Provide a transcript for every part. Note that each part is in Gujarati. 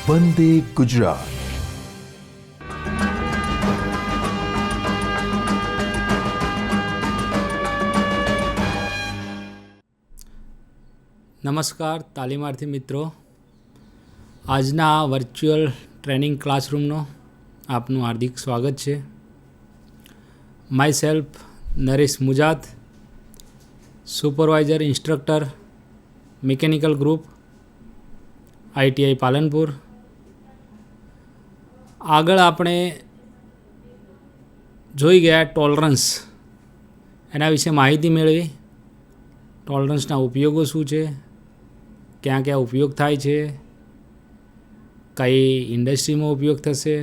વંદે ગુજરાત. નમસ્કાર તાલીમાર્થી મિત્રો, આજના આ વર્ચ્યુઅલ ટ્રેનિંગ ક્લાસરૂમનો આપનું હાર્દિક સ્વાગત છે. Myself Naresh Mujat, supervisor instructor, mechanical group, ITI Palanpur. આગળ આપણે જોઈ ગયા ટોલરન્સ, એના વિશે માહિતી મેળવી. ટોલરન્સના ઉપયોગો શું છે, ક્યાં ક્યાં ઉપયોગ થાય છે, કઈ ઇન્ડસ્ટ્રીમાં ઉપયોગ થશે,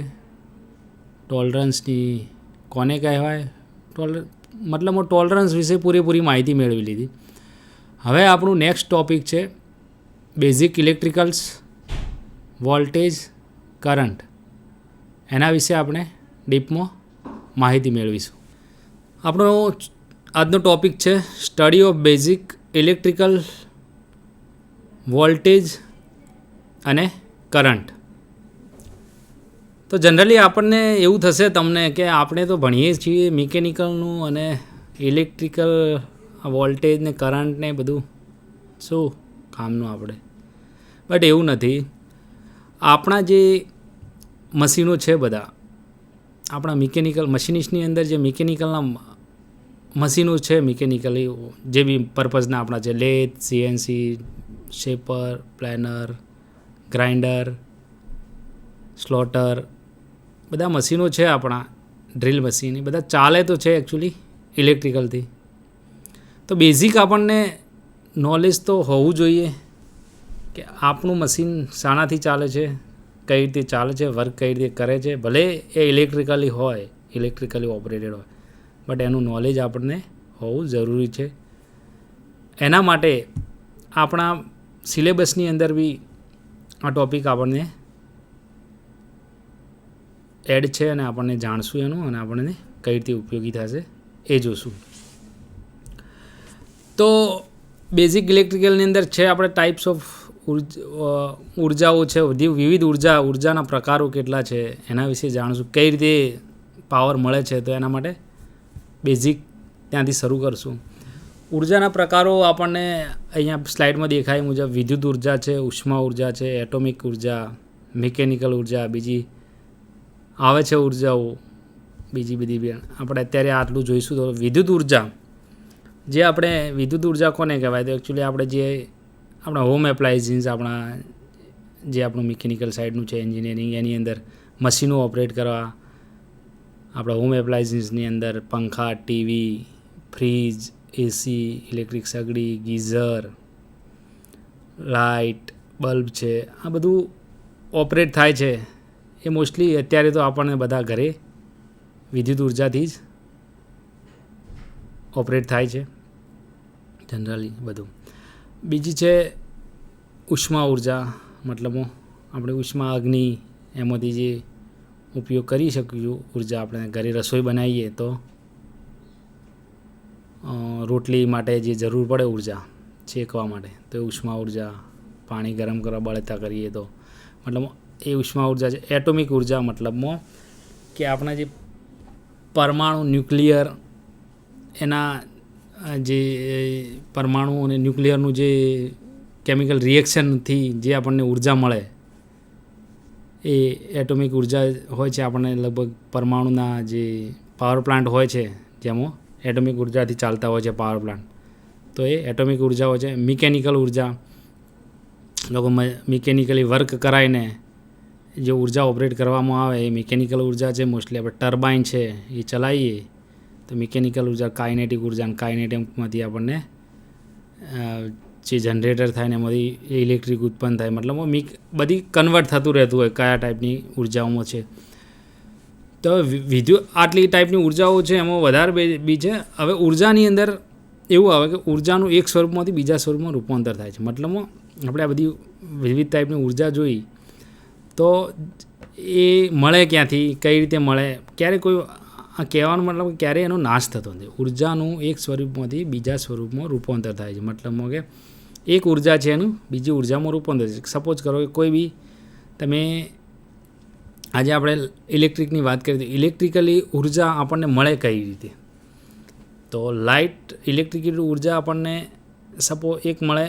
ટોલરન્સની કોને કહેવાય, મતલબ ટોલરન્સ વિશે પૂરેપૂરી માહિતી મેળવી લીધી. હવે આપણું નેક્સ્ટ ટૉપિક છે બેઝિક ઇલેક્ટ્રિકલ્સ, વોલ્ટેજ, કરંટ. એના વિશે આપણે ડીપમાં માહિતી મેળવીશું. આપણો આજનો ટૉપિક છે study of basic electrical, voltage અને કરંટ. તો જનરલી આપણને એવું થશે તમને કે આપણે તો ભણીએ છીએ મિકેનિકલનું અને ઇલેક્ટ્રિકલ, વોલ્ટેજ ને કરંટ ને બધું શું કામનું આપણે, બટ એવું નથી. આપણા જે મશીનો છે બધા, આપણા મિકેનિકલ મશીનિસ્ટની અંદર જે મિકેનિકલના મશીનો છે, મિકેનિકલી જે બી પર્પઝના આપણા છે, lathe, CNC, shaper, planar, grinder, slaughter, બધા મશીનો છે આપણા, ડ્રિલ મશીન, એ બધા ચાલે તો છે એકચ્યુઅલી ઇલેક્ટ્રિકલથી. તો બેઝિક આપણને નોલેજ તો હોવું જોઈએ કે આપણું મશીન શાનાથી ચાલે છે, કઈ રીતે ચાલે છે, વર્ક કઈ રીતે કરે છે. ભલે એ ઇલેક્ટ્રિકલી હોય, ઇલેક્ટ્રિકલી ઓપરેટેડ હોય, બટ એનું નોલેજ આપણને હોવું જરૂરી છે. એના માટે આપણા સિલેબસની અંદર બી આ ટૉપિક આપણને એડ છે અને આપણને જાણશું એનું, અને આપણને કઈ રીતે ઉપયોગી થશે એ જોશું. તો બેઝિક ઇલેક્ટ્રિકલની અંદર છે આપણે ટાઈપ્સ ઓફ ઉર્જાઓ છે, વિવિધ ઉર્જાના પ્રકારો કેટલા છે એના વિશે જાણશું. કઈ રીતે પાવર મળે છે, તો એના માટે બેઝિક ત્યાંથી શરૂ કરશું. ઉર્જાના પ્રકારો આપણને અહીંયા સ્લાઇડમાં દેખાય મુજબ વિદ્યુત ઉર્જા છે, ઉષ્મા ઉર્જા છે, એટોમિક ઉર્જા, મિકેનિકલ ઉર્જા, બીજી આવે છે ઉર્જાઓ બીજી બધી બી. આપણે અત્યારે આટલું જોઈશું. તો વિદ્યુત ઉર્જા, જે આપણે વિદ્યુત ઉર્જા કોને કહેવાય, તો એકચ્યુઅલી આપણે જે આપણા હોમ એપ્લાયન્સીસ, આપણા જે આપણું મિકેનિકલ સાઇડનું છે એન્જિનિયરિંગ, એની અંદર મશીનો ઓપરેટ કરવા, આપણા હોમ એપ્લાયન્સીસની અંદર પંખા, ટીવી, ફ્રીજ, AC, ઇલેક્ટ્રિક સગડી, ગીઝર, લાઇટ, બલ્બ છે, આ બધું ઓપરેટ થાય છે. એ મોસ્ટલી અત્યારે તો આપણને બધા ઘરે વિદ્યુત ઉર્જાથી જ ઓપરેટ થાય છે જનરલી બધું. બીજી છે ઉષ્મા ઉર્જા, મતલબ આપણે ઉષ્મા અગ્નિ, એમાંથી જે ઉપયોગ કરી શકીશું ઉર્જા, આપણે ઘરે રસોઈ બનાવીએ તો રોટલી માટે જે જરૂર પડે ઉર્જા શેકવા માટે, તો એ ઉષ્મા ઉર્જા. પાણી ગરમ કરવા બળતા કરીએ તો મતલબ એ ઉષ્મા ઉર્જા છે. એટોમિક ઉર્જા મતલબમાં કે આપણા જે પરમાણુ, ન્યુક્લિયર, એના જે પરમાણુ અને ન્યુક્લિયરનું જે કેમિકલ રિએક્શનથી જે આપણને ઉર્જા મળે, એ એટોમિક ઉર્જા હોય છે. આપણને લગભગ પરમાણુના જે પાવર પ્લાન્ટ હોય છે, જેમાં એટોમિક ઉર્જાથી ચાલતા હોય છે પાવર પ્લાન્ટ, તો એ એટોમિક ઉર્જા હોય છે. મિકેનિકલ ઉર્જા, લોકો મિકેનિકલી વર્ક કરાવીને જે ઉર્જા ઓપરેટ કરવામાં આવે એ મિકેનિકલ ઉર્જા છે. મોસ્ટલી આપણે ટર્બાઇન છે એ ચલાવીએ તો મિકેનિકલ ઉર્જા. કાઇનેટિક ઉર્જા, અને કાઇનેટિકમાંથી આપણને જે જનરેટર થાય ને એમાંથી ઇલેક્ટ્રિક ઉત્પન્ન થાય. મતલબ બધી કન્વર્ટ થતું રહેતું હોય કયા ટાઈપની ઉર્જાઓમાં છે. તો આટલી ટાઈપની ઉર્જાઓ છે, એમાં વધારે બી છે. હવે ઉર્જાની અંદર એવું આવે કે ઉર્જાનું એક સ્વરૂપમાંથી બીજા સ્વરૂપમાં રૂપાંતર થાય છે. મતલબ આપણે આ બધી વિવિધ ટાઈપની ઉર્જા જોઈ, તો એ મળે ક્યાંથી, કઈ રીતે મળે, ક્યારે કોઈ આ કહેવાનો મતલબ ક્યારેય એનો નાશ થતો નથી. ઉર્જાનું એક સ્વરૂપમાંથી બીજા સ્વરૂપમાં રૂપાંતર થાય છે. મતલબમાં કે એક ઉર્જા છે એનું બીજી ઉર્જામાં રૂપાંતર છે. સપોઝ કરો કે કોઈ બી તમે આજે આપણે ઇલેક્ટ્રિકની વાત કરી, તો ઇલેક્ટ્રિકલી ઉર્જા આપણને મળે કઈ રીતે? તો લાઇટ ઇલેક્ટ્રિકલ ઉર્જા આપણને સપોઝ એક મળે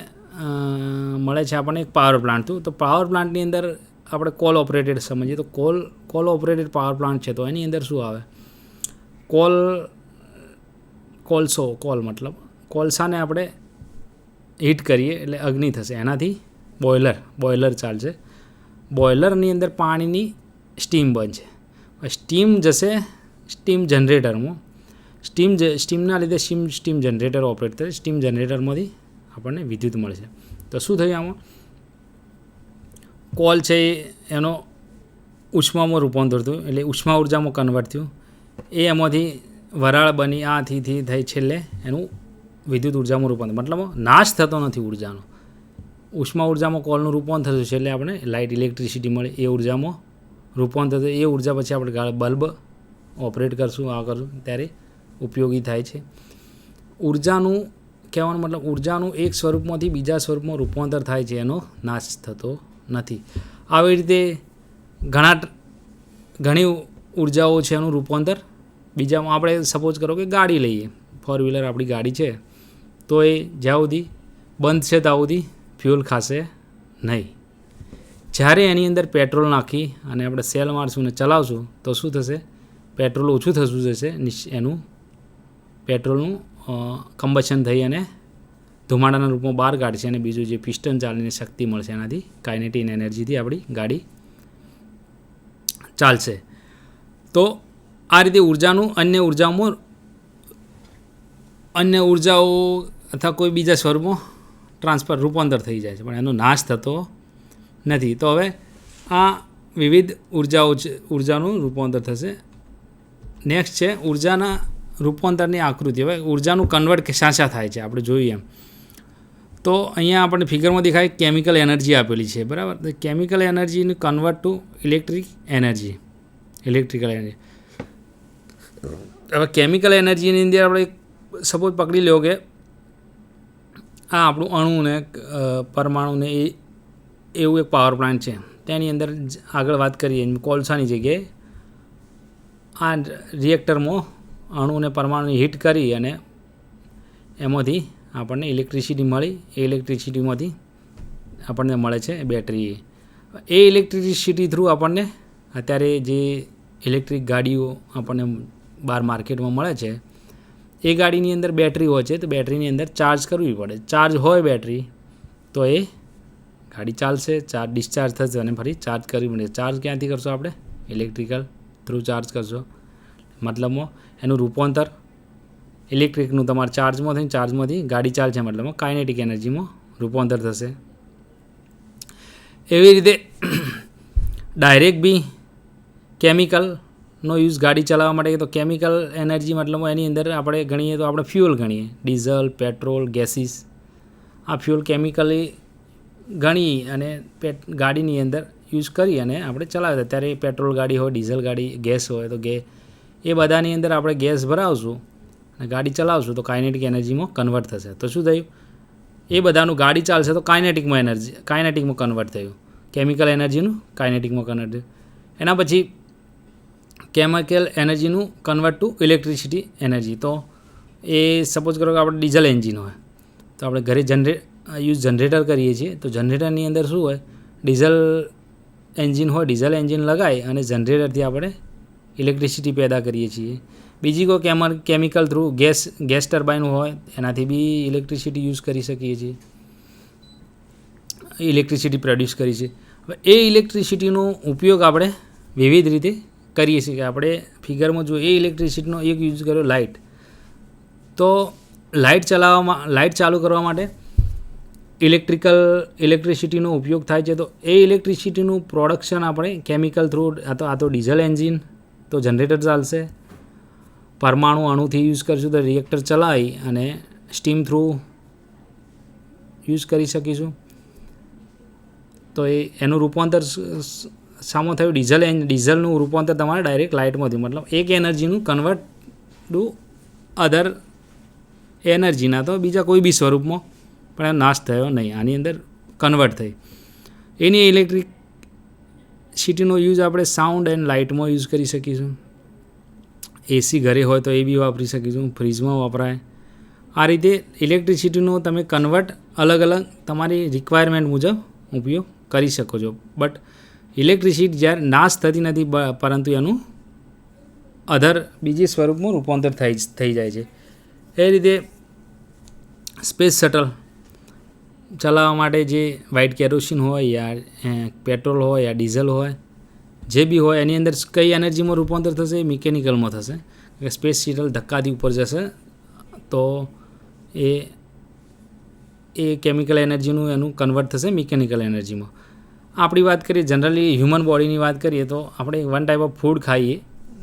છે આપણને એક પાવર પ્લાન્ટ થ્રુ. તો પાવર પ્લાન્ટની અંદર આપણે કોલ ઓપરેટેડ સમજીએ તો કોલ ઓપરેટેડ પાવર પ્લાન્ટ છે. તો એની અંદર શું આવે? કોલ મતલબ કોલસાને આપણે હીટ કરીએ એટલે અગ્નિ થશે, એનાથી બોઇલર ચાલશે. બોઇલરની અંદર પાણીની સ્ટીમ બનશે, સ્ટીમ જશે સ્ટીમ જનરેટરમાં. સ્ટીમના લીધે સ્ટીમ જનરેટર ઓપરેટ થશે. સ્ટીમ જનરેટરમાંથી આપણને વિદ્યુત મળશે. તો શું થયું આમાં? કોલ છે એનો ઉષ્મામાં રૂપાંતર થયું, એટલે ઉષ્મા ઉર્જામાં કન્વર્ટ થયું. એમાંથી વરાળ બની આથી થઈ છેલ્લે એનું વિદ્યુત ઉર્જામાં રૂપાંતર, મતલબ નાશ થતો નથી ઉર્જાનો. ઉષ્મા ઉર્જામાં કોલનું રૂપાંતર થયું છે એટલે આપણે લાઇટ ઇલેક્ટ્રિસિટી મળે, એ ઉર્જામાં રૂપાંતર થયું. એ ઉર્જા પછી આપણે બલ્બ ઓપરેટ કરશું, આ કરશું ત્યારે ઉપયોગી થાય છે. ઉર્જાનું કહેવાનો મતલબ ઉર્જાનું એક સ્વરૂપમાંથી બીજા સ્વરૂપમાં રૂપાંતર થાય છે, એનો નાશ થતો નથી. આવી રીતે ઘણી ઉર્જાઓ છે એનું રૂપાંતર બીજામાં. આપણે સપોઝ કરો કે ગાડી લઈએ, 4 વ્હીલર આપણી ગાડી છે, તો એ જ્યાં સુધી બંધ છે ત્યાં સુધી ફ્યુલ ખાશે નહીં. જ્યારે એની અંદર પેટ્રોલ નાખી અને આપણે સેલ મારશું ને ચલાવશું તો શું થશે? પેટ્રોલ ઓછું થતું જશે, એનું પેટ્રોલનું કમ્બશન થઈ અને ધુમાડાના રૂપમાં બહાર કાઢશે, અને બીજું જે પિસ્ટન ચાલીને શક્તિ મળશે, એનાથી કાઇનેટિક એનર્જીથી આપણી ગાડી ચાલશે. તો આ રીતે ઉર્જાનું અન્ય ઉર્જાઓ અથવા કોઈ બીજા સ્વરૂપમાં રૂપાંતર થઈ જાય છે, પણ એનો નાશ થતો નથી. તો હવે આ વિવિધ ઉર્જાનું રૂપાંતર થશે. નેક્સ્ટ છે ઉર્જાના રૂપાંતરની આકૃતિ. હવે ઉર્જાનું કન્વર્ટ શા થાય છે આપણે જોઈએ એમ. તો અહીંયા આપણને ફિગરમાં દેખાય કેમિકલ એનર્જી આપેલી છે, બરાબર. તો કેમિકલ એનર્જીનું કન્વર્ટ ટુ ઇલેક્ટ્રિકલ એનર્જી. હવે કેમિકલ એનર્જીની અંદર આપણે સપોઝ પકડી લો કે આ આપણું અણુને પરમાણુને એવું એક પાવર પ્લાન્ટ છે. તેની અંદર આગળ વાત કરીએ કોલસાની જગ્યાએ આ રિએક્ટરમાં અણુને પરમાણુને હીટ કરી અને એમાંથી આપણને ઇલેક્ટ્રિસિટી મળી. એ ઇલેક્ટ્રિસિટીમાંથી આપણને મળે છે બેટરી. એ ઇલેક્ટ્રિસિટી થ્રુ આપણને અત્યારે જે ઇલેક્ટ્રિક ગાડીઓ આપણને બહાર માર્કેટમાં મળે છે, એ ગાડીની અંદર બેટરી હોય છે. તો બેટરીની અંદર ચાર્જ કરવી પડે. ચાર્જ હોય બેટરી તો એ ગાડી ચાલશે, ડિસ્ચાર્જ થશે અને ફરી ચાર્જ કરવી પડે. ચાર્જ ક્યાંથી કરશો આપણે? ઇલેક્ટ્રિકલ થ્રુ ચાર્જ કરશો. મતલબમાં એનું રૂપાંતર ઇલેક્ટ્રિકનું તમારે ચાર્જમાંથી ગાડી ચાલશે, મતલબમાં કાઇનેટિક એનર્જીમાં રૂપાંતર થશે. એવી રીતે ડાયરેક્ટ બી કેમિકલનો યુઝ ગાડી ચલાવવા માટે. તો કેમિકલ એનર્જી મતલબ એની અંદર આપણે ગણીએ તો આપણે ફ્યુઅલ ગણીએ, ડીઝલ, પેટ્રોલ, ગેસીસ. આ ફ્યુઅલ કેમિકલી ગણી અને ગાડીની અંદર યુઝ કરી અને આપણે ચલાવતા. ત્યારે પેટ્રોલ ગાડી હોય, ડીઝલ ગાડી, ગેસ હોય, તો એ બધાની અંદર આપણે ગેસ ભરાવશું અને ગાડી ચલાવશું તો કાઇનેટિક એનર્જીમાં કન્વર્ટ થશે. તો શું થયું? એ બધાનું ગાડી ચાલશે તો કાઇનેટિકમાં કન્વર્ટ થયું. કેમિકલ એનર્જીનું કાઇનેટિકમાં કન્વર્ટ થયું. એના પછી કેમિકલ એનર્જીનું કન્વર્ટ ટુ ઇલેક્ટ્રિસિટી એનર્જી. તો એ સપોઝ કરો કે આપણે ડીઝલ એન્જિન હોય તો આપણે ઘરે જનરેટર કરીએ છીએ. તો જનરેટરની અંદર શું હોય? ડીઝલ એન્જિન લગાવી અને જનરેટરથી આપણે ઇલેક્ટ્રિસિટી પેદા કરીએ છીએ. બીજી કોઈ કેમિકલ થ્રુ ગેસ ટર્બાઇન હોય એનાથી બી ઇલેક્ટ્રિસિટી યુઝ કરી શકીએ છીએ, ઇલેક્ટ્રિસિટી પ્રોડ્યુસ કરી છે. હવે એ ઇલેક્ટ્રિસિટીનો ઉપયોગ આપણે વિવિધ રીતે કરીએ છીએ. કે આપણે ફિગરમાં જો એ ઇલેક્ટ્રિસિટીનો એક યુઝ કર્યો લાઇટ. તો લાઇટ ચાલુ કરવા માટે ઇલેક્ટ્રિસિટીનો ઉપયોગ થાય છે. તો એ ઇલેક્ટ્રિસિટીનું પ્રોડક્શન આપણે કેમિકલ થ્રુ આ તો ડીઝલ એન્જિન તો જનરેટર ચાલશે. પરમાણુ અણુથી યુઝ કરશું તો રિએક્ટર ચલાવી અને સ્ટીમ થ્રુ યુઝ કરી શકીશું. તો એનું રૂપાંતર શામાં થયું? ડીઝલનું રૂપાંતર તમારે ડાયરેક્ટ લાઇટમાંથી, મતલબ એક એનર્જીનું કન્વર્ટ ટુ અધર એનર્જીના તો બીજા કોઈ બી સ્વરૂપમાં પણ નાશ થયો નહીં. આની અંદર કન્વર્ટ થઈ. એની ઇલેક્ટ્રિસિટીનો યુઝ આપણે સાઉન્ડ એન્ડ લાઇટમાં યુઝ કરી શકીશું. એસી ઘરે હોય તો એ બી વાપરી શકીશું, ફ્રીજમાં વપરાય. આ રીતે ઇલેક્ટ્રિસિટીનો તમે કન્વર્ટ અલગ અલગ તમારી રિક્વાયરમેન્ટ મુજબ ઉપયોગ કરી શકો છો. બટ ઇલેક્ટ્રિસિટી જ્યારે નાશ થતી નથી, પરંતુ એનું બીજી સ્વરૂપમાં રૂપાંતર થઈ જાય છે. એ રીતે સ્પેસ શટલ ચલાવવા માટે જે વ્હાઇટ કેરોસીન હોય યા પેટ્રોલ હોય યા ડીઝલ હોય, જે બી હોય, એની અંદર કઈ એનર્જીમાં રૂપાંતર થશે? મિકેનિકલમાં થશે. સ્પેસ શટલ ધક્કાથી ઉપર જશે તો એ કેમિકલ એનર્જીનું એનું કન્વર્ટ થશે મિકેનિકલ એનર્જીમાં. આપણી વાત કરીએ જનરલી હ્યુમન બોડીની વાત કરીએ તો આપણે વન ટાઈપ ઓફ ફૂડ ખાઈએ,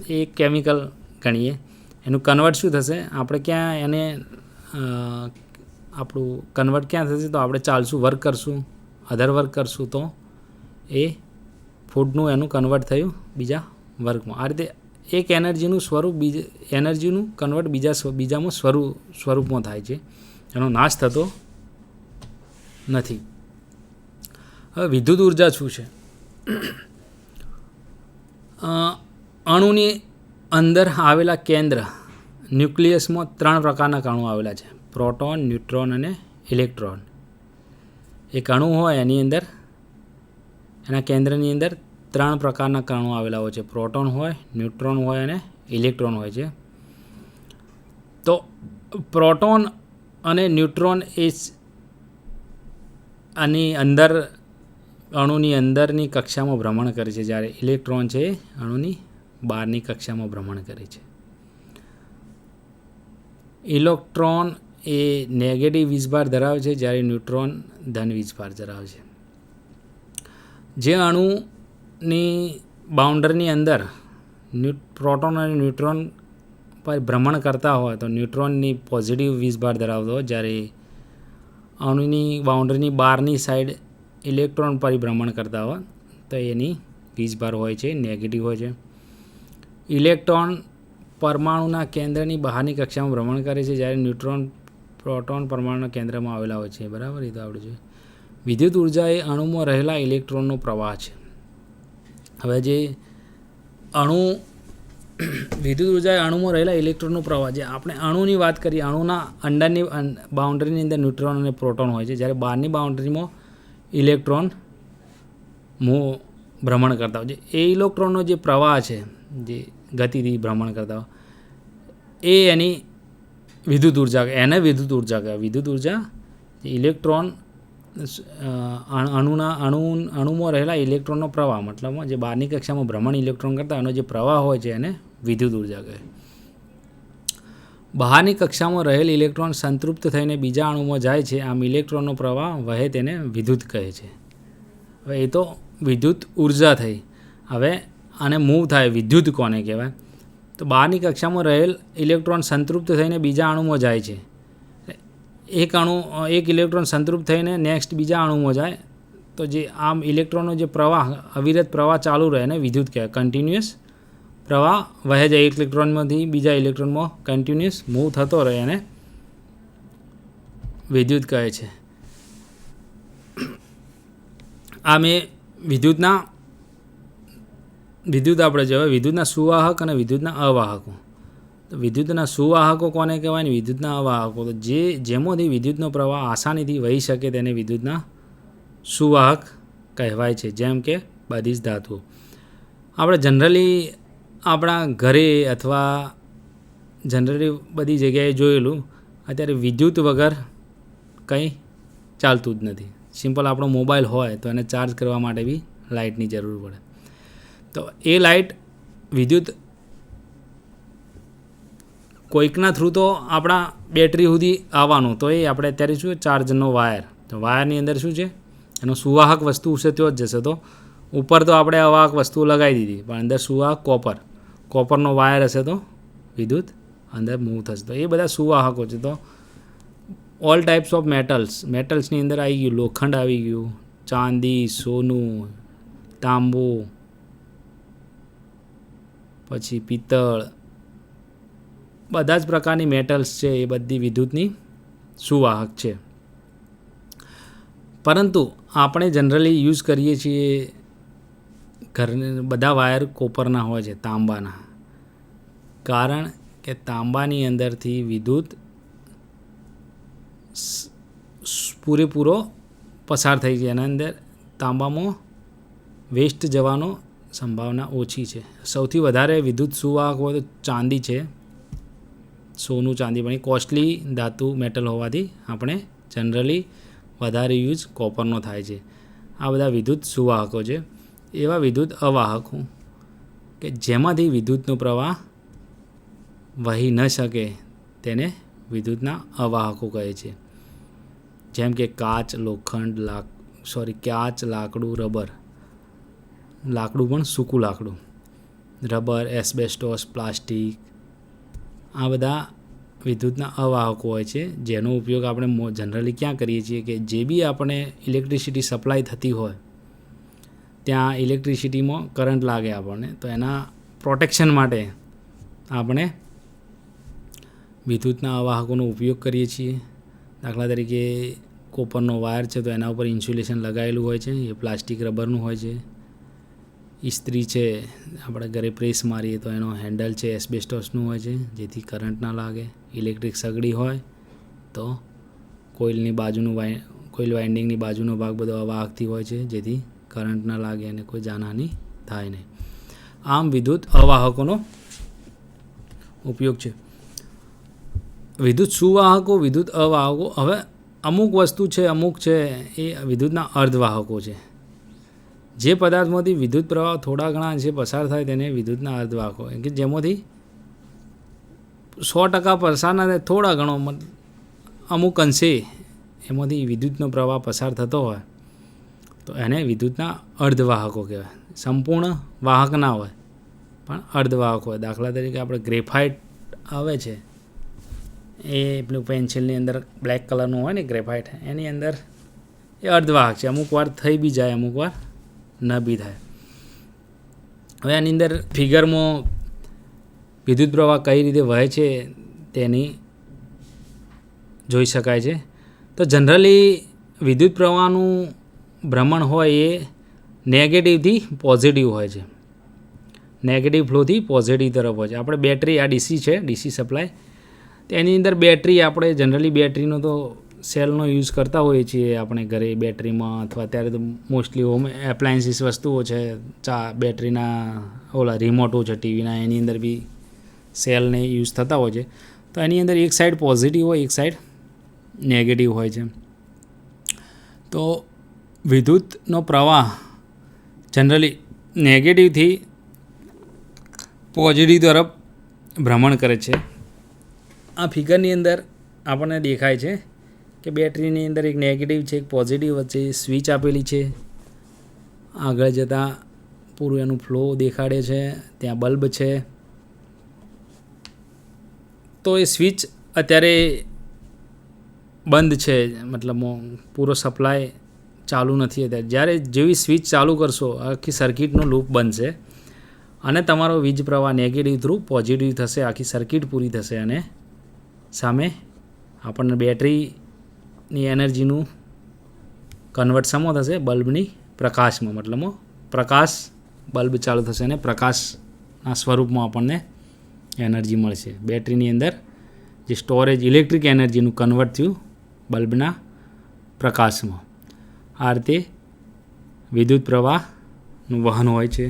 એ કેમિકલ ગણીએ. એનું કન્વર્ટ શું થશે? આપણે ક્યાં એને આપણું કન્વર્ટ ક્યાં થશે? તો આપણે ચાલશું, વર્ક કરશું, અધર વર્ક કરશું તો એ ફૂડનું એનું કન્વર્ટ થયું બીજા વર્કમાં. આ રીતે એક એનર્જીનું સ્વરૂપ એનર્જીનું કન્વર્ટ બીજામાં સ્વરૂપમાં થાય છે, એનો નાશ થતો નથી. હવે વિદ્યુત ઉર્જા શું છે? અણુની અંદર આવેલા કેન્દ્ર ન્યુક્લિયસમાં 3 પ્રકારના કણો આવેલા છે: પ્રોટોન, ન્યુટ્રોન અને ઇલેક્ટ્રોન. એક અણુ હોય એની અંદર, એના કેન્દ્રની અંદર 3 પ્રકારના કણો આવેલા હોય છે: પ્રોટોન હોય, ન્યુટ્રોન હોય અને ઇલેક્ટ્રોન હોય છે. તો પ્રોટોન અને ન્યુટ્રોન એ આની અંદર અણુની અંદરની કક્ષામાં ભ્રમણ કરે છે, જ્યારે ઇલેક્ટ્રોન છે એ અણુની બહારની કક્ષામાં ભ્રમણ કરે છે. ઇલેક્ટ્રોન એ નેગેટિવ વીજભાર ધરાવે છે, જ્યારે ન્યુટ્રોન ધન વીજભાર ધરાવે છે. જે અણુની બાઉન્ડરીની અંદર પ્રોટોન અને ન્યુટ્રોન પર ભ્રમણ કરતા હોય તો ન્યુટ્રોનની પોઝિટિવ વીજભાર ધરાવતો હોય, જ્યારે અણુની બાઉન્ડરીની બહારની સાઈડ ઇલેક્ટ્રોન પરિભ્રમણ કરતા હોય તો એની વીજભાર હોય છે નેગેટિવ હોય છે. ઇલેક્ટ્રોન પરમાણુના કેન્દ્રની બહારની કક્ષામાં ભ્રમણ કરે છે, જ્યારે ન્યુટ્રોન પ્રોટોન પરમાણુના કેન્દ્રમાં આવેલા હોય છે. બરાબર, એ તો આવડે છે. વિદ્યુત ઉર્જા એ અણુમાં રહેલા ઇલેક્ટ્રોનનો પ્રવાહ છે. હવે જે વિદ્યુત ઉર્જા એ અણુમાં રહેલા ઇલેક્ટ્રોનનો પ્રવાહ છે. આપણે અણુની વાત કરીએ, અણુના અંદરની બાઉન્ડરીની અંદર ન્યુટ્રોન અને પ્રોટોન હોય છે, જ્યારે બહારની બાઉન્ડરીમાં ઇલેક્ટ્રોન ભ્રમણ કરતા હોય છે. એ ઇલેક્ટ્રોનનો જે પ્રવાહ છે, જે ગતિથી ભ્રમણ કરતા હોય, એ એની વિદ્યુત ઉર્જા, એને વિદ્યુત ઉર્જા કહેવાય. વિદ્યુત ઉર્જા ઇલેક્ટ્રોન અણુમાં રહેલા ઇલેક્ટ્રોનનો પ્રવાહ, મતલબમાં જે બહારની કક્ષામાં ભ્રમણ ઇલેક્ટ્રોન કરતા એનો જે પ્રવાહ હોય છે એને વિદ્યુત ઉર્જા કહે. બહારની કક્ષામાં રહેલ ઇલેક્ટ્રોન સંતૃપ્ત થઈને બીજા અણુમાં જાય છે, આમ ઇલેક્ટ્રોનનો પ્રવાહ વહે તેને વિદ્યુત કહે છે. હવે એ તો વિદ્યુત ઉર્જા થઈ. હવે આને મૂવ થાય, વિદ્યુત કોને કહેવાય? તો બહારની કક્ષામાં રહેલ ઇલેક્ટ્રોન સંતૃપ્ત થઈને બીજા અણુમાં જાય છે. એક ઇલેક્ટ્રોન સંતૃપ્ત થઈને નેક્સ્ટ બીજા અણુમાં જાય તો જે આમ ઇલેક્ટ્રોનનો જે પ્રવાહ, અવિરત પ્રવાહ ચાલુ રહે એને વિદ્યુત કહેવાય. કન્ટિન્યુઅસ પ્રવાહ વહે જાય એક ઇલેક્ટ્રોનમાંથી બીજા ઇલેક્ટ્રોનમાં, કન્ટિન્યુઅસ મૂવ થતો રહે એને વિદ્યુત કહે છે. આ મેં વિદ્યુત આપણે જોઈએ વિદ્યુતના સુવાહક અને વિદ્યુતના અવાહકો. તો વિદ્યુતના સુવાહકો કોને કહેવાય ને વિદ્યુતના અવાહકો? તો જેમાંથી વિદ્યુતનો પ્રવાહ આસાનીથી વહી શકે તેને વિદ્યુતના સુવાહક કહેવાય છે. જેમ કે બધી જ ધાતુઓ. આપણે જનરલી આપણા ઘરે અથવા જનરલી બધી જગ્યાએ જોયેલું, અત્યારે વિદ્યુત વગર કંઈ ચાલતું જ નથી. સિમ્પલ આપણો મોબાઈલ હોય તો એને ચાર્જ કરવા માટે બી લાઇટની જરૂર પડે. તો એ લાઇટ વિદ્યુત કોઈકના થ્રુ તો આપણા બેટરી સુધી આવવાનું, તો એ આપણે અત્યારે શું ચાર્જનો વાયર, તો વાયરની અંદર શું છે એનો સુવાહક વસ્તુ છે ત્યાં જ જશે. તો ઉપર તો આપણે અવાહક વસ્તુ લગાવી દીધી, પણ અંદર સુવાહક કોપરનો વાયર હશે તો વિદ્યુત અંદર મૂવ થશે. તો એ બધા સુવાહકો છે. તો ઓલ ટાઈપ્સ ઓફ મેટલ્સની અંદર આવી ગયું, લોખંડ આવી ગયું, ચાંદી, સોનું, તાંબુ, પછી પિત્તળ, બધા જ પ્રકારની મેટલ્સ છે એ બધી વિદ્યુતની સુવાહક છે. પરંતુ આપણે જનરલી યુઝ કરીએ છીએ ઘરને બધા વાયર કોપરના હોય છે, તાંબાના. કારણ કે તાંબાની અંદરથી વિદ્યુત પૂરેપૂરો પસાર થઈ જાય. એના અંદર તાંબામાં વેસ્ટ જવાનો સંભાવના ઓછી છે. સૌથી વધારે વિદ્યુત સુવાહક હોય તો ચાંદી છે, સોનું, ચાંદી. પણ એ કોસ્ટલી ધાતુ મેટલ હોવાથી આપણે જનરલી વધારે યુઝ કોપરનો થાય છે. આ બધા વિદ્યુત સુવાહકો છે. એવા વિદ્યુત અવાહકો કે જેમાંથી વિદ્યુતનો પ્રવાહ વહી ન શકે તેને વિદ્યુતના અવાહકો કહે છે. જેમ કે કાચ, લોખંડ, કાચ, લાકડું, રબર. લાકડું પણ સૂકું લાકડું, રબર, એસ્બેસ્ટોસ, પ્લાસ્ટિક, આ બધા વિદ્યુતના અવાહકો હોય છે, જેનો ઉપયોગ આપણે જનરલી ક્યાં કરીએ છીએ કે જે બી આપણે ઇલેક્ટ્રિસિટી સપ્લાય થતી હોય ત્યાં ઇલેક્ટ્રિસિટીમાં કરંટ લાગે આપણને, તો એના પ્રોટેક્શન માટે આપણે વિદ્યુતના અવાહકોનો ઉપયોગ કરીએ છીએ. દાખલા તરીકે કોપરનો વાયર છે તો એના ઉપર ઇન્સ્યુલેશન લગાવેલું હોય છે, એ પ્લાસ્ટિક રબરનું હોય છે. ઇસ્ત્રી છે, આપણે ઘરે પ્રેસ મારીએ તો એનો હેન્ડલ છે એસ્બેસ્ટોસનું હોય છે, જેથી કરંટ ના લાગે. ઇલેક્ટ્રિક સગડી હોય તો કોઇલની બાજુનું કોઇલ વાઇન્ડિંગની બાજુનો ભાગ બધો અવાહકથી હોય છે, જેથી કરંટ ના લાગે અને કોઈ જાનહાનિ થાય નહીં. આમ વિદ્યુત અવાહકોનો ઉપયોગ છે. વિદ્યુત સુવાહકો, વિદ્યુત અવાહકો. હવે અમુક વસ્તુ છે, અમુક છે એ વિદ્યુતના અર્ધવાહકો છે. જે પદાર્થમાંથી વિદ્યુત પ્રવાહ થોડા ઘણા અંશે પસાર થાય તેને વિદ્યુતના અર્ધવાહકો, કે જેમાંથી 100% પસાર ના થાય, થોડા ઘણો અમુક અંશે એમાંથી વિદ્યુતનો પ્રવાહ પસાર થતો હોય તો એને વિદ્યુતના અર્ધવાહકો કહેવાય. સંપૂર્ણ વાહક ના હોય પણ અર્ધવાહક હોય. દાખલા તરીકે આપણે ગ્રેફાઇટ આવે છે, એ પેલું પેન્સિલની અંદર બ્લેક કલરનું હોય ને ગ્રેફાઇટ, એની અંદર એ અર્ધવાહક છે. અમુક વાર થઈ બી જાય, અમુક વાર ન બી થાય. હવે આની અંદર ફિગરમાં વિદ્યુત પ્રવાહ કઈ રીતે વહે છે તેની જોઈ શકાય છે. તો જનરલી વિદ્યુત પ્રવાહનું ભ્રમણ હોય એ નેગેટિવથી પોઝિટિવ હોય છે. નેગેટિવ ફ્લોથી પોઝિટિવ તરફ હોય છે. આપણે બેટરી, આ ડીસી છે, ડીસી સપ્લાય, તેની અંદર બેટરી, આપણે જનરલી બેટરીનો તો સેલનો યુઝ કરતા હોઈએ છીએ આપણે ઘરે બેટરીમાં, અથવા અત્યારે તો મોસ્ટલી હોમ એપ્લાયન્સીસ વસ્તુઓ છે, બેટરીના ઓલા રિમોટો છે ટીવીના, એની અંદર બી સેલને યુઝ થતા હોય છે. તો એની અંદર એક સાઈડ પોઝિટિવ હોય, એક સાઈડ નેગેટિવ હોય છે. તો વિદ્યુતનો પ્રવાહ જનરલી નેગેટિવથી પોઝિટિવ તરફ ભ્રમણ કરે છે. આ ફિગરની અંદર આપણને દેખાય છે કે બેટરીની અંદર એક નેગેટિવ છે, એક પોઝિટિવ વચ્ચે સ્વિચ આપેલી છે. આગળ જતાં પૂરું એનું ફ્લો દેખાડે છે. ત્યાં બલ્બ છે. તો એ સ્વિચ અત્યારે બંધ છે, મતલબ પૂરો સપ્લાય ચાલુ નથી અત્યારે. જ્યારે જેવી સ્વિચ ચાલુ કરશો, આખી સર્કિટનો લૂપ બનશે અને તમારો વીજ પ્રવાહ નેગેટિવ થ્રુ પોઝિટિવ થશે, આખી સર્કિટ પૂરી થશે અને સામે આપણને બેટરીની એનર્જીનું કન્વર્ટ શામાં થશે? બલ્બની પ્રકાશમાં. મતલબ પ્રકાશ, બલ્બ ચાલુ થશે અને પ્રકાશના સ્વરૂપમાં આપણને એનર્જી મળશે. બેટરીની અંદર જે સ્ટોરેજ ઇલેક્ટ્રિક એનર્જીનું કન્વર્ટ થયું બલ્બના પ્રકાશમાં. આ રીતે વિદ્યુત પ્રવાહનું વહન હોય છે.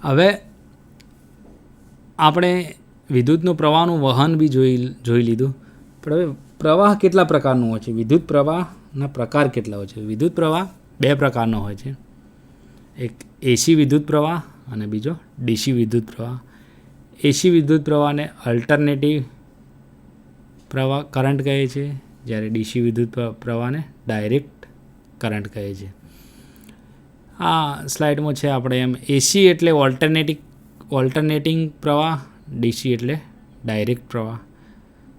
હવે આપણે વિદ્યુતનું પ્રવાહનું વહન બી જોઈ લીધું, પણ હવે પ્રવાહ કેટલા પ્રકારનું હોય છે? વિદ્યુત પ્રવાહના પ્રકાર કેટલા હોય છે? વિદ્યુત પ્રવાહ 2 પ્રકારનો હોય છે. એક એસી વિદ્યુત પ્રવાહ અને બીજો ડીસી વિદ્યુત પ્રવાહ. એસી વિદ્યુત પ્રવાહને અલ્ટરનેટિવ પ્રવાહ કરંટ કહે છે, જ્યારે ડીસી વિદ્યુત પ્રવાહને ડાયરેક્ટ કરંટ કહે છે. આ સ્લાઇડમાં છે આપણે એમ, એસી એટલે ઓલ્ટરનેટિંગ પ્રવાહ, ડીસી એટલે ડાયરેક્ટ પ્રવાહ.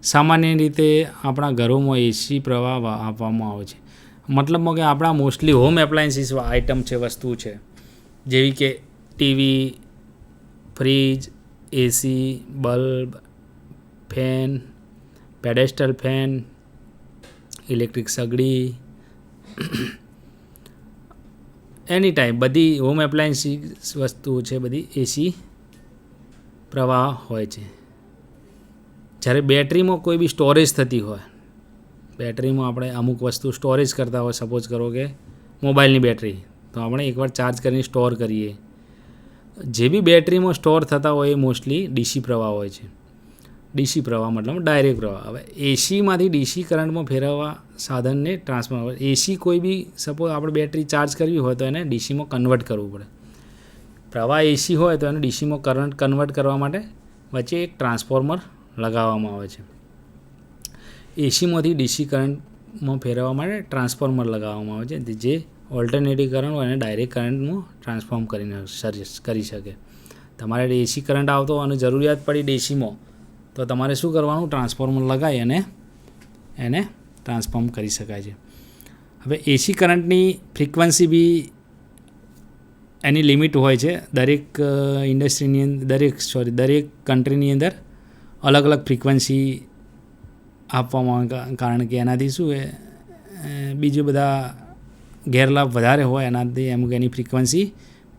સામાન્ય રીતે આપણા ઘરોમાં એસી પ્રવાહ આપવામાં આવે છે. મતલબમાં કે આપણા મોસ્ટલી હોમ એપ્લાયન્સીસ આઇટમ છે, વસ્તુ છે, જેવી કે TV, fridge, AC, bulb, fan, pedestal fan, electric સગડી, એની ટાઈપ બધી હોમ એપ્લાયન્સીસ વસ્તુઓ છે બધી એસી પ્રવાહ હોય છે. જ્યારે બેટરીમાં કોઈ બી સ્ટોરેજ થતી હોય, બેટરીમાં આપણે અમુક વસ્તુ સ્ટોરેજ કરતા હોય, સપોઝ કરો કે મોબાઈલની બેટરી, તો આપણે એકવાર ચાર્જ કરીને સ્ટોર કરીએ. જે બી બેટરીમાં સ્ટોર થતા હોય એ મોસ્ટલી ડીસી પ્રવાહ હોય છે. ડીસી પ્રવાહ મતલબ ડાયરેક્ટ પ્રવાહ. હવે એસીમાંથી ડીસી કરંટમાં ફેરવવા સાધનને ટ્રાન્સફોર્મર, એસી કોઈ બી સપોઝ આપણે બેટરી ચાર્જ કરવી હોય તો એને ડીસીમાં કન્વર્ટ કરવું પડે. પ્રવાહ એસી હોય તો એને ડીસીમાં કરંટ કન્વર્ટ કરવા માટે વચ્ચે એક ટ્રાન્સફોર્મર લગાવવામાં આવે છે. એસીમાંથી ડીસી કરંટમાં ફેરવવા માટે ટ્રાન્સફોર્મર લગાવવામાં આવે છે, જે ઓલ્ટરનેટિવ કરંટ હોય એને ડાયરેક્ટ કરંટમાં ટ્રાન્સફોર્મ કરી શકે. તમારે એસી કરંટ આવતો અને જરૂરિયાત પડી ડીસીમાં, તો તમારે શું કરવાનું, ટ્રાન્સફોર્મર લગાવી અને એને ટ્રાન્સફોર્મ કરી શકાય છે. હવે એસી કરંટની ફ્રીક્વન્સી બી એની લિમિટ હોય છે. દરેક ઇન્ડસ્ટ્રીની અંદર દરેક કન્ટ્રીની અંદર અલગ અલગ ફ્રીક્વન્સી આપવામાં આવે, કારણ કે એનાથી શું બીજું બધા ગેરલાભ વધારે હોય, એનાથી અમુક એની ફ્રીક્વન્સી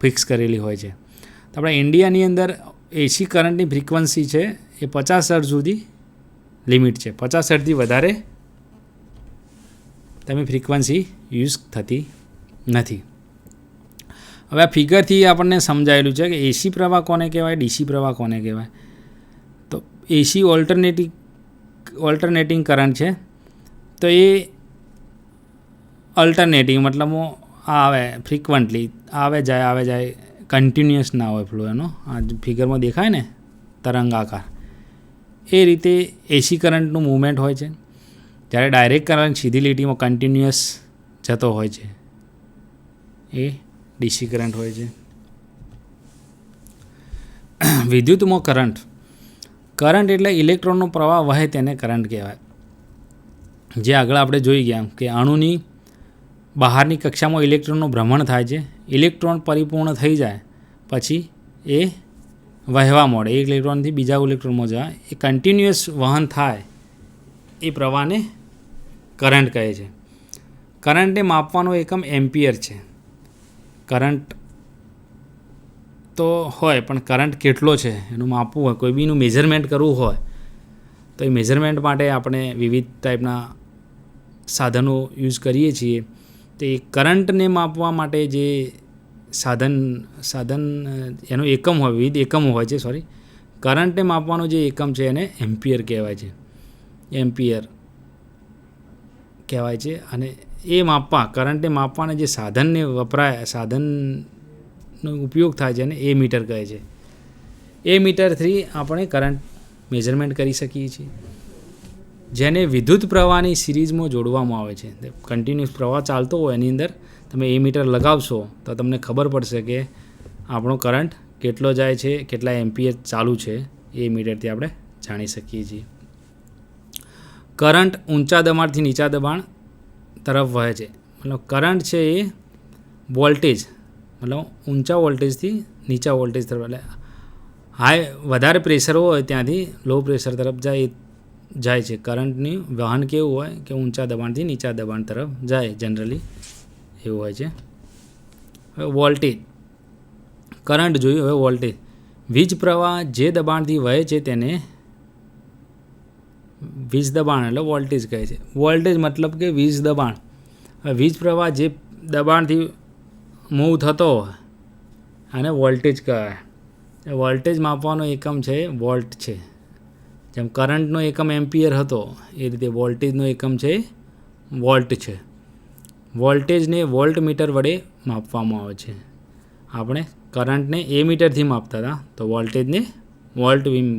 ફિક્સ કરેલી હોય છે. તો આપણા ઇન્ડિયાની અંદર એસી કરંટની ફ્રીક્વન્સી છે એ 50 હર્ટ્ઝ સુધી લિમિટ છે. 50 હર્ટ્ઝથી વધારે તમે ફ્રીક્વન્સી યુઝ થતી નથી. હવે આ ફિગરથી આપણને સમજાયેલું છે કે એસી પ્રવાહ કોને કહેવાય, ડીસી પ્રવાહ કોને કહેવાય. તો એસી ઓલ્ટરનેટિંગ કરંટ છે. તો એ અલ્ટરનેટિંગ મતલબમાં આવે ફ્રિકવન્ટલી આવે જાય કન્ટિન્યુઅસ ના હોય ફ્લો એનો. આ ફિગરમાં દેખાય ને તરંગાકાર, એ રીતે એસી કરંટનું મૂવમેન્ટ હોય છે. જ્યારે ડાયરેક્ટ કરંટ સીધી લીટીમાં કન્ટિન્યુઅસ જતો હોય છે, એ ડીસી કરંટ હોય છે. વિદ્યુતમાં કરંટ એટલે ઇલેક્ટ્રોનનો પ્રવાહ વહે તેને કરંટ કહેવાય. જે આગળ આપણે જોઈ ગયા કે અણુની બહારની કક્ષામાં ઇલેક્ટ્રોનનું ભ્રમણ થાય છે. ઇલેક્ટ્રોન પરિપૂર્ણ થઈ જાય પછી એ વહેવા મળે, એક ઇલેક્ટ્રોનથી બીજા ઇલેક્ટ્રોનમાં જાય, એ કન્ટિન્યુઅસ વહન થાય, એ પ્રવાહને કરંટ કહે છે. કરંટને માપવાનો એકમ એમ્પિયર છે. કરંટ તો હોય પણ કરંટ કેટલો છે એનું માપવું હોય, કોઈ બીનું મેઝરમેન્ટ કરવું હોય, તો એ મેઝરમેન્ટ માટે આપણે વિવિધ ટાઈપના સાધનો યુઝ કરીએ છીએ. તો એ કરંટને માપવા માટે જે સાધન એનો એકમ હોય, વિવિધ એકમો હોય છે. કરંટને માપવાનો જે એકમ છે એને એમ્પિયર કહેવાય છે. એમ્પિયર કહેવાય છે. અને એ કરંટને માપવાના જે સાધનને સાધનનો ઉપયોગ થાય છે એને એ મીટર કહે છે. એ મીટરથી આપણે કરંટ મેઝરમેન્ટ કરી શકીએ છીએ, જેને વિદ્યુત પ્રવાહની સિરીઝમાં જોડવામાં આવે છે. કન્ટિન્યુઅસ પ્રવાહ ચાલતો હોય એની અંદર તમે એ મીટર લગાવશો તો તમને ખબર પડશે કે આપણો કરંટ કેટલો જાય છે, કેટલા એમ્પિયર ચાલુ છે, એ મીટરથી આપણે જાણી શકીએ છીએ. કરંટ ઊંચા દબાણથી નીચા દબાણ તરફ વહે છે. મતલબ કરંટ છે એ વોલ્ટેજ, મતલબ ઊંચા વોલ્ટેજથી નીચા વોલ્ટેજ તરફ, એટલે વધારે પ્રેશર હોય ત્યાંથી લો પ્રેશર તરફ જાય છે. કરંટની વહન કેવું હોય કે ઊંચા દબાણથી નીચા દબાણ તરફ જાય, જનરલી એવું હોય છે. હવે વોલ્ટેજ, કરંટ જોયું. હવે વોલ્ટેજ, વીજ પ્રવાહ જે દબાણથી વહે છે તેને વીજ દબાણ એટલે વોલ્ટેજ કહે છે. વોલ્ટેજ મતલબ કે વીજ દબાણ. હવે વીજ પ્રવાહ જે દબાણથી મૂવ થતો હોય અને વોલ્ટેજ કહેવાય. વોલ્ટેજ માપવાનો એકમ છે વોલ્ટ છે. જેમ કરંટનો એકમ એમ્પિયર હતો એ રીતે વોલ્ટેજનો એકમ છે વોલ્ટ છે. વોલ્ટેજને વોલ્ટ મીટર વડે માપવામાં આવે છે. આપણે કરંટને એ મીટરથી માપતા હતા, તો વોલ્ટેજને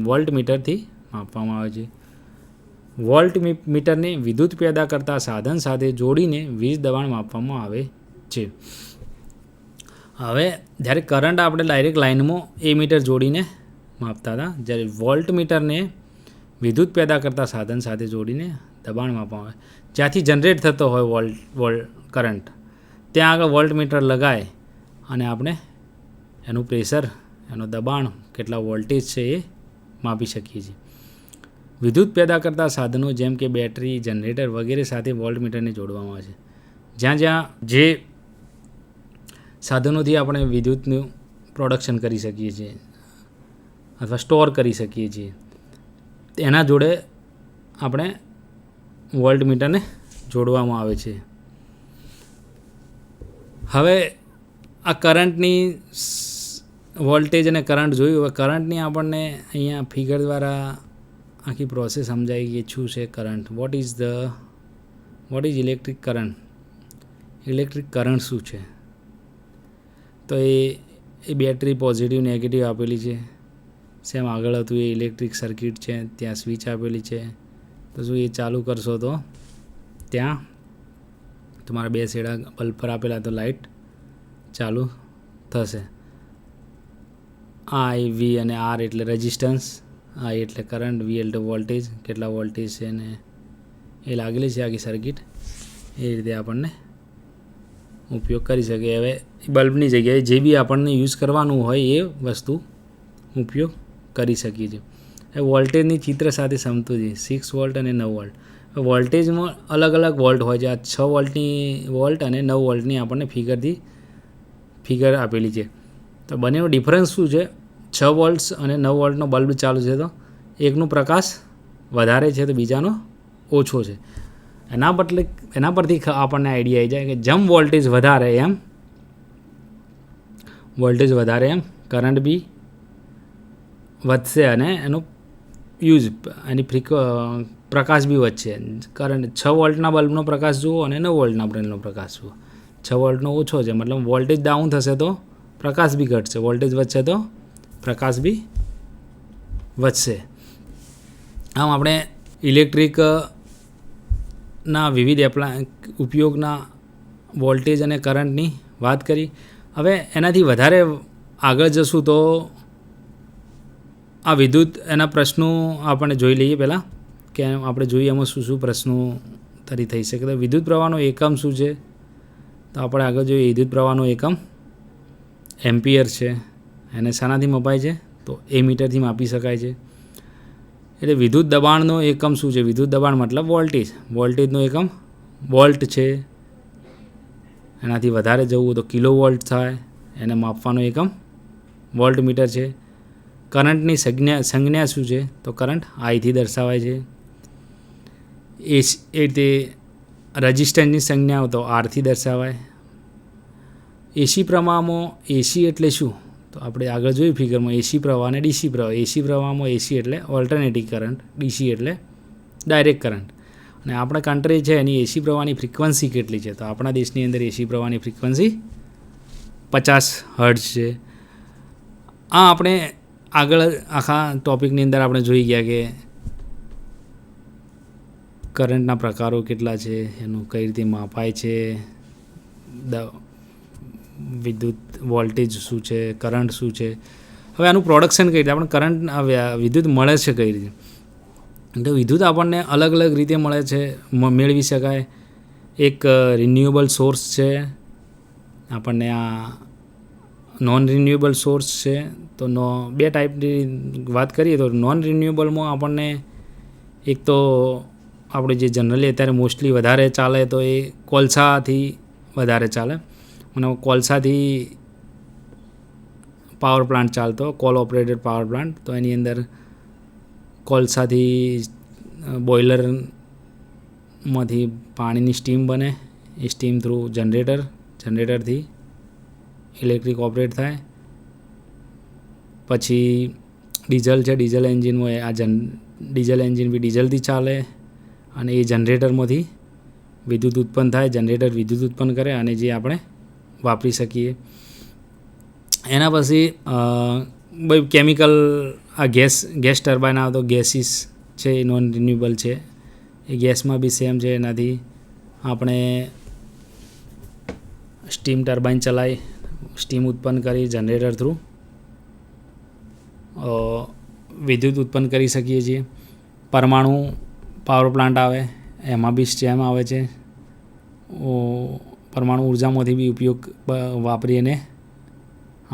વોલ્ટ મીટરથી માપવામાં આવે છે. વોલ્ટ મીટરને વિદ્યુત પેદા કરતા સાધન સાથે જોડીને વીજ દબાણ માપવામાં આવે છે. હવે જ્યારે કરંટ આપણે ડાયરેક્ટ લાઇનમાં એ મીટર જોડીને માપતા હતા, જ્યારે વોલ્ટ મીટરને વિદ્યુત પેદા કરતા સાધન સાથે જોડીને દબાણ માપવામાં આવે. જ્યાંથી જનરેટ થતો હોય કરંટ, ત્યાં આગળ વોલ્ટ મીટર લગાય અને આપણે એનું પ્રેશર, એનું દબાણ, કેટલા વોલ્ટેજ છે એ માપી શકીએ છીએ. વિદ્યુત પેદા કરતા સાધનો જેમ કે બેટરી, જનરેટર વગેરે સાથે વોલ્ટ મીટરને જોડવામાં આવે છે. જ્યાં જે સાધનોથી આપણે વિદ્યુતનું પ્રોડક્શન કરી શકીએ છીએ અથવા સ્ટોર કરી શકીએ છીએ. એના જોડે આપણે વોલ્ટ મીટરને જોડવામાં આવે છે. હવે આ કરંટની વોલ્ટેજ અને કરંટ જોયું. હવે કરંટની આપણને અહીંયા ફિગર દ્વારા આખી પ્રોસેસ સમજાઈ કે શું છે current, what is electric current, electric current શું છે. તો એ બેટરી પોઝિટિવ નેગેટિવ આપેલી છે. સેમ આગળ હતું એ ઇલેક્ટ્રિક સર્કિટ છે, ત્યાં સ્વિચ આપેલી છે. તો શું એ ચાલુ કરશો તો ત્યાં તમારા 2 શેડા બલ્બ પર આપેલા તો લાઇટ ચાલુ થશે. I, V અને R એટલે રેઝિસ્ટન્સ, I એટલે કરંટ, V એટલે વોલ્ટેજ, કેટલા વોલ્ટેજ છે ને એ લાગેલી છે આખી સર્કિટ. એ રીતે આપણને ઉપયોગ કરી શકીએ. હવે બલ્બની જગ્યાએ જે બી આપણને યુઝ કરવાનું હોય એ વસ્તુ ઉપયોગ કરી શકીએ છીએ. એ વોલ્ટેજની ચિત્ર સાથે સમતું છે 6 વોલ્ટ અને 9 વોલ્ટ. વોલ્ટેજમાં અલગ અલગ વોલ્ટ હોય છે. આ 6 વોલ્ટની વોલ્ટ અને 9 વોલ્ટની આપણને ફિગર આપેલી છે. તો બંનેનો ડિફરન્સ શું છે? 6 વોલ્ટ્સ અને 9 વોલ્ટનો બલ્બ ચાલુ છે તો એકનું પ્રકાશ વધારે છે તો બીજાનો ઓછો છે. એના પરથી આપણને આઈડિયા આવી જાય કે જેમ વોલ્ટેજ વધારે એમ કરંટ બી વધશે અને એનો એની પ્રકાશ બી વધશે. કરંટ 6 વોલ્ટના બલ્બનો પ્રકાશ જુઓ અને 9 વોલ્ટના બલ્બનો પ્રકાશ જુઓ. 6 વોલ્ટનો ઓછો છે, મતલબ વોલ્ટેજ ડાઉન થશે તો પ્રકાશ બી ઘટશે, વોલ્ટેજ વધશે તો પ્રકાશ બી વધશે. આમ આપણે ઇલેક્ટ્રિકના વિવિધ ઉપયોગના વોલ્ટેજ અને કરંટની વાત કરી. હવે એનાથી વધારે આગળ જશું તો આ વિદ્યુત એના પ્રશ્નો આપણે જોઈ લઈએ. પહેલાં કે આપણે જોઈએ એમાં શું શું પ્રશ્નો થઈ શકે. તો વિદ્યુત પ્રવાહનો એકમ શું છે? તો આપણે આગળ જોઈએ. વિદ્યુત પ્રવાહનો એકમ એમ્પિયર છે. એને શાનાથી મપાય છે? તો એ મીટરથી માપી શકાય છે. એટલે વિદ્યુત દબાણનો એકમ શું છે? વિદ્યુત દબાણ મતલબ વોલ્ટેજનો એકમ વોલ્ટ છે. એનાથી વધારે જવું તો કિલો વોલ્ટ થાય. એને માપવાનો એકમ વોલ્ટ મીટર છે. કરંટની સંજ્ઞા શું છે? તો કરંટ આઈથી દર્શાવાય છે. એ રીતે રેઝિસ્ટન્સની સંજ્ઞા તો આરથી દર્શાવાય. એસી પ્રવાહમાં એસી એટલે શું? તો આપણે આગળ જોયું ફિગરમાં એસી પ્રવાહ અને ડીસી પ્રવાહ. એસી પ્રવાહમાં એસી એટલે ઓલ્ટરનેટિંગ કરંટ, ડીસી એટલે ડાયરેક્ટ કરંટ. અને આપણા કન્ટ્રી છે એની એસી પ્રવાહની ફ્રિકવન્સી કેટલી છે? તો આપણા દેશની અંદર એસી પ્રવાહની ફ્રિકવન્સી 50 હર્ટ્ઝ છે. આ આપણે આગળ આખા ટોપિકની અંદર આપણે જોઈ ગયા કે કરંટના પ્રકારો કેટલા છે, એનું કઈ રીતે માપાય છે, વિદ્યુત વોલ્ટેજ શું છે, કરંટ શું છે. હવે આનું પ્રોડક્શન કઈ રીતે, આપણે કરંટ વિદ્યુત મળે છે કઈ રીતે? તો વિદ્યુત આપણને અલગ અલગ રીતે મેળવી શકાય. એક રિન્યુએબલ સોર્સ છે, આપણને આ નોન રિન્યુએબલ સોર્સ છે. તો બે ટાઈપની વાત કરીએ તો નોન રિન્યુએબલમાં આપણને એક તો આપણે જે જનરલી અત્યારે મોસ્ટલી વધારે ચાલે તો એ કોલસાથી વધારે ચાલે. અને કોલસાથી પાવર પ્લાન્ટ ચાલતો, કોલ ઓપરેટેડ પાવર પ્લાન્ટ. તો એની અંદર કોલસાથી બોઇલરમાંથી પાણીની સ્ટીમ બને. એ સ્ટીમ થ્રુ જનરેટરથી ઇલેક્ટ્રિક ઓપરેટ થાય. પછી ડીઝલ છે, ડીઝલ એન્જિનમાં ડીઝલ એન્જિન બી ડીઝલથી ચાલે અને એ જનરેટરમાંથી વિદ્યુત ઉત્પન્ન થાય. જનરેટર વિદ્યુત ઉત્પન્ન કરે અને જે આપણે વાપરી શકીએ. એના પછી કેમિકલ આ ગેસ ટર્બાઇન આવે તો ગેસીસ છે એ નોન રિન્યુએબલ છે. એ ગેસમાં બી સેમ છે. એનાથી આપણે સ્ટીમ ટર્બાઇન ચલાવી સ્ટીમ ઉત્પન્ન કરી જનરેટર થ્રુ વિદ્યુત ઉત્પન્ન કરી શકીએ છીએ. પરમાણુ પાવર પ્લાન્ટ આવે એમાં બી સ્ટેમ આવે છે. પરમાણુ ઉર્જામાંથી બી ઉપયોગ વાપરીને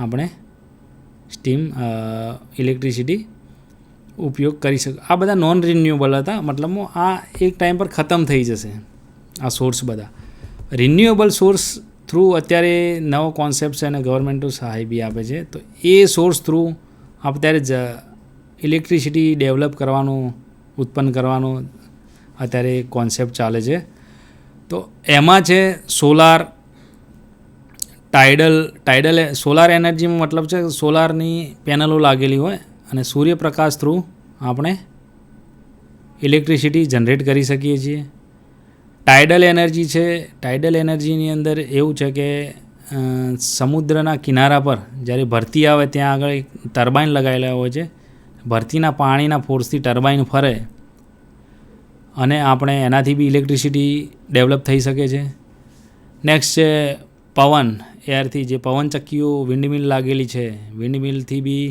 આપણે સ્ટીમ ઇલેક્ટ્રિસિટી ઉપયોગ કરી શકીએ. આ બધા નોન રિન્યુએબલ હતા. મતલબ આ એક ટાઈમ પર ખતમ થઈ જશે આ સોર્સ બધા. રિન્યુએબલ સોર્સ થ્રુ અત્યારે નવો કોન્સેપ્ટ છે અને ગવર્મેન્ટો સહાય બી આપે છે. તો એ સોર્સ થ્રુ અત્યારે ઇલેક્ટ્રિસિટી ડેવલપ કરવાનું, ઉત્પન્ન કરવાનું અત્યારે કોન્સેપ્ટ ચાલે છે. તો એમાં છે સોલાર, ટાઇડલ સોલાર એનર્જીમાં મતલબ છે સોલારની પેનલો લાગેલી હોય અને સૂર્યપ્રકાશ થ્રુ આપણે ઇલેક્ટ્રિસિટી જનરેટ કરી શકીએ છીએ. ટાઇડલ એનર્જી છે. ટાઇડલ એનર્જીની અંદર એવું છે કે સમુદ્રના કિનારા પર જ્યારે ભરતી આવે ત્યાં આગળ એક ટર્બાઇન લગાવેલા હોય છે. ભરતીના પાણીના ફોર્સથી ટર્બાઇન ફરે અને આપણે એનાથી બી ઇલેક્ટ્રિસિટી ડેવલપ થઈ શકે છે. નેક્સ્ટ છે પવન, એરથી જે પવનચક્કીઓ વિન્ડમિલ લાગેલી છે, વિન્ડમિલથી બી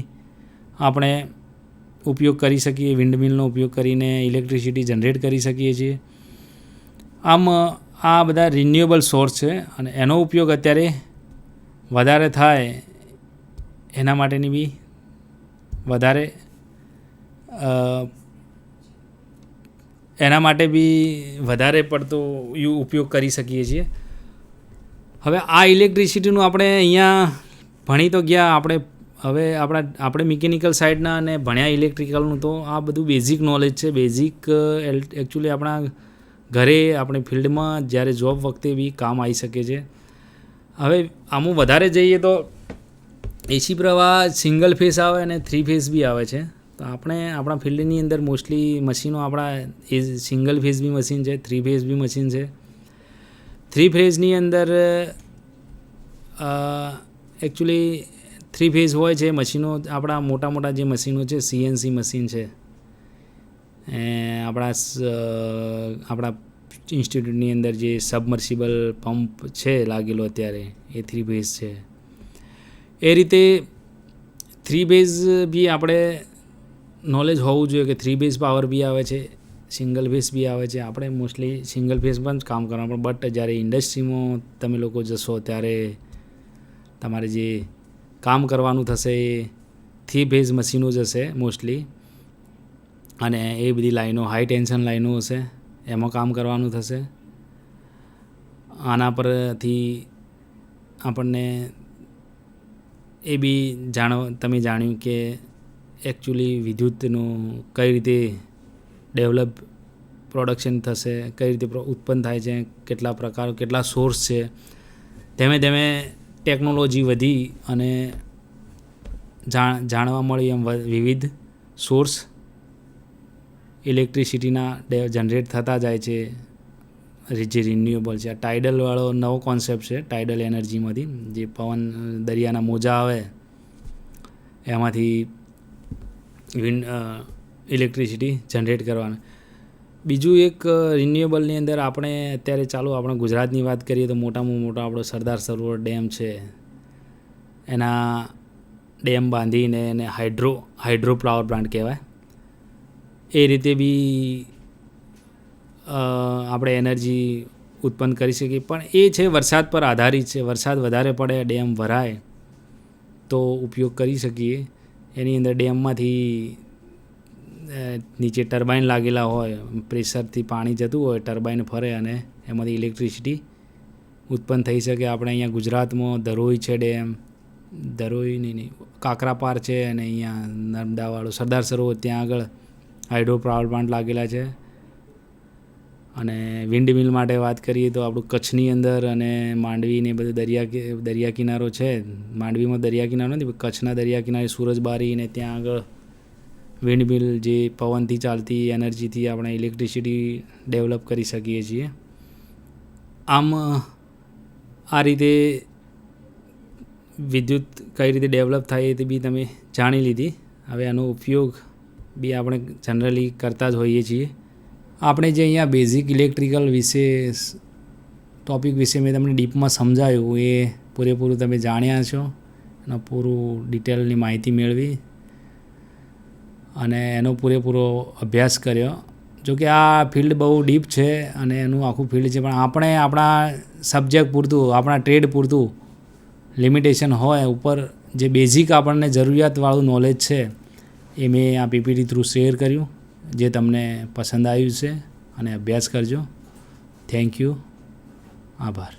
આપણે ઉપયોગ કરી શકીએ. વિન્ડમિલનો ઉપયોગ કરીને ઇલેક્ટ્રિસિટી જનરેટ કરી શકીએ છીએ. આમ આ બધા રિન્યુએબલ સોર્સ છે અને એનો ઉપયોગ અત્યારે વધારે થાય એના માટેની બી વધારે એના માટે બી વધારે પડતો ઉપયોગ કરી શકીએ છીએ. હવે આ ઇલેક્ટ્રિસિટીનું આપણે અહીંયા ભણી તો ગયા, આપણે મિકેનિકલ સાઇડના અને ભણ્યા ઇલેક્ટ્રિકલનું, તો આ બધું બેઝિક નોલેજ છે. બેઝિક એકચ્યુઅલી આપણા ઘરે આપણી ફિલ્ડમાં જ્યારે જોબ વખતે બી કામ આવી શકે છે. હવે આમાં વધારે જઈએ તો એસી પ્રવાહ સિંગલ ફેઝ આવે અને 3 ફેઝ બી આવે છે. તો આપણે આપણા ફિલ્ડની અંદર મોસ્ટલી મશીનો આપણા એ સિંગલ ફેઝ બી મશીન છે, 3 ફેઝ બી મશીન છે. 3 ફેઝની અંદર એકચ્યુઅલી 3 ફેઝ હોય છે મશીનો. આપણા મોટા જે મશીનો છે, સીએનસી મશીન છે, આપણા ઇન્સ્ટિટ્યૂટની અંદર જે સબમર્સિબલ પંપ છે લાગેલો અત્યારે, એ 3 ફેઝ છે. એ રીતે 3 ફેઝ બી આપણે નોલેજ હોવું જોઈએ કે 3 ફેઝ પાવર બી આવે છે, સિંગલ ફેઝ બી આવે છે. આપણે મોસ્ટલી સિંગલ ફેઝ પણ જ કામ કરવાનું, બટ જ્યારે ઇન્ડસ્ટ્રીમાં તમે લોકો જશો ત્યારે તમારે જે કામ કરવાનું થશે એ 3 ફેઝ મશીનો જ હશે મોસ્ટલી. અને એ બધી લાઈનો હાઈ ટેન્શન લાઈનો હશે, એમાં કામ કરવાનું થશે. આના પરથી આપણને એ બી તમે જાણ્યું કે એકચ્યુઅલી વિદ્યુતનું કઈ રીતે ડેવલપ પ્રોડક્શન થશે, કઈ રીતે ઉત્પન્ન થાય છે, કેટલા પ્રકાર, કેટલા સોર્સ છે. ધીમે ધીમે ટેકનોલોજી વધી અને જાણવા મળી એમ વિવિધ સોર્સ ઇલેક્ટ્રિસિટીના જનરેટ થતા જાય છે, જે રિન્યુએબલ છે. ટાઇડલવાળો નવો કોન્સેપ્ટ છે. ટાઇડલ એનર્જીમાંથી જે પવન, દરિયાના મોજા આવે એમાંથી ઇલેક્ટ્રિસિટી જનરેટ કરવાના. બીજું એક રિન્યુએબલની અંદર આપણે અત્યારે આપણે ગુજરાતની વાત કરીએ તો મોટામાં મોટો આપણો સરદાર સરોવર ડેમ છે. એના ડેમ બાંધીને એને હાઇડ્રો પાવર પ્લાન્ટ કહેવાય. એ રીતે બી આપણે એનર્જી ઉત્પન્ન કરી શકીએ. પણ એ છે વરસાદ પર આધારિત છે. વરસાદ વધારે પડે, ડેમ ભરાય તો ઉપયોગ કરી શકીએ. એની અંદર ડેમમાંથી નીચે ટર્બાઇન લાગેલા હોય, પ્રેશરથી પાણી જતું હોય, ટર્બાઇન ફરે અને એમાંથી ઇલેક્ટ્રિસિટી ઉત્પન્ન થઈ શકે. આપણે અહીંયા ગુજરાતમાં ધરોઈ છે ડેમ, કાકરાપાર છે, અને અહીંયા નર્મદાવાળો સરદાર સરોવર, ત્યાં આગળ હાઇડ્રો પાવર પ્લાન્ટ લાગેલા છે. અને વિન્ડ મિલ માટે વાત કરીએ તો આપણું કચ્છની અંદર અને માંડવી ને બધું દરિયા કિનારો છે. માંડવીમાં દરિયા કિનારો નથી, કચ્છના દરિયા કિનારે સુરજબારી ને ત્યાં આગળ વિન્ડ મિલ, જે પવનથી ચાલતી એનર્જીથી આપણે ઇલેક્ટ્રિસિટી ડેવલપ કરી શકીએ છીએ. આમ આ રીતે વિદ્યુત કઈ રીતે ડેવલપ થાય તે બી તમે જાણી લીધી. હવે આનો ઉપયોગ બી આપણે જનરલી કરતા જ હોઈએ છીએ. આપણે જે અહીંયા બેઝિક ઇલેક્ટ્રિકલ વિશે ટૉપિક વિશે મેં તમને ડીપમાં સમજાવ્યું, એ પૂરેપૂરું તમે જાણ્યા છો. એનો પૂરું ડિટેલની માહિતી મેળવી અને એનો પૂરેપૂરો અભ્યાસ કર્યો. જોકે આ ફિલ્ડ બહુ ડીપ છે અને એનું આખું ફિલ્ડ છે, પણ આપણે આપણા સબ્જેક્ટ પૂરતું, આપણા ટ્રેડ પૂરતું લિમિટેશન હોય ઉપર, જે બેઝિક આપણને જરૂરિયાતવાળું નોલેજ છે એ મેં આ પીપીટી થ્રુ શેર કર્યું. જે તમને પસંદ આવ્યું છે અને અભ્યાસ કરજો. Thank you. આભાર.